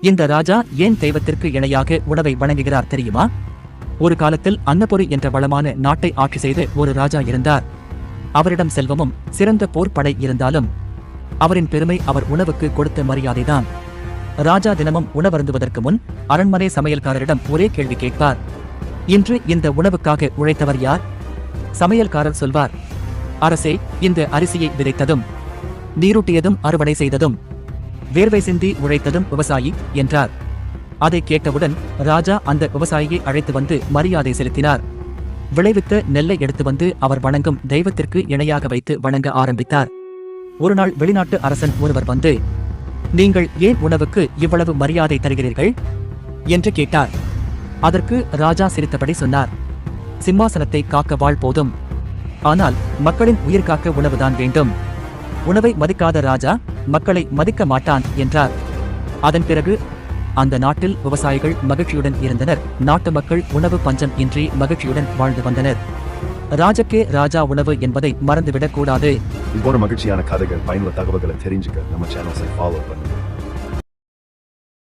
இந்த ராஜா ஏன் தெய்வத்திற்கு இணையாக உணவை வழங்குகிறார் தெரியுமா? ஒரு காலத்தில் அன்னபுரி என்ற வளமான நாட்டை ஆட்சி செய்த ஒரு ராஜா இருந்தார். அவரிடம் செல்வமும் சிறந்த போர் படை இருந்தாலும் அவரின் பெருமை அவர் உணவுக்கு கொடுத்த மரியாதைதான். ராஜா தினமும் உணவருந்துவதற்கு முன் அரண்மனை சமையல்காரரிடம் ஒரே கேள்வி கேட்பார். இன்று இந்த உணவுக்காக உழைத்தவர் யார்? சமையல்காரர் சொல்வார், அரசே, இந்த அரிசியை விதைத்ததும் நீரூட்டியதும் அறுவடை செய்ததும் வேர்வை சிந்தி உழைத்ததும் விவசாயி என்றார். அதை கேட்டவுடன் ராஜா அந்த விவசாயியை அழைத்து வந்து மரியாதை செலுத்தினார். விளைவித்த நெல்லை எடுத்து வந்து அவர் வணங்கும் தெய்வத்திற்கு இணையாக வைத்து வணங்க ஆரம்பித்தார். ஒருநாள் வெளிநாட்டு அரசன் ஒருவர் வந்து, நீங்கள் ஏன் உணவுக்கு இவ்வளவு மரியாதை தருகிறீர்கள் என்று கேட்டார். அதற்கு ராஜா சிரித்தபடி சொன்னார், சிம்மாசனத்தை காக்க வாழ் போதும், ஆனால் மக்களின் உயிர் காக்க உணவுதான் வேண்டும். உணவை மதிக்காத ராஜா மக்களை மதிக்க மாட்டான் என்றார். அதன் பிறகு அந்த நாட்டில் விவசாயிகள் மகிழ்ச்சியுடன் இருந்தனர். நாட்டு மக்கள் உணவு பஞ்சம் இன்றி மகிழ்ச்சியுடன் வாழ்ந்து வந்தனர். ராஜக்கே ராஜா உணவு என்பதை மறந்துவிடக் கூடாது. இது போன்ற மகிழ்ச்சியான கதைகள், பயனுள்ள தகவல்களை தெரிஞ்சுக்க நம்ம சேனலை ஃபாலோ பண்ணுங்க.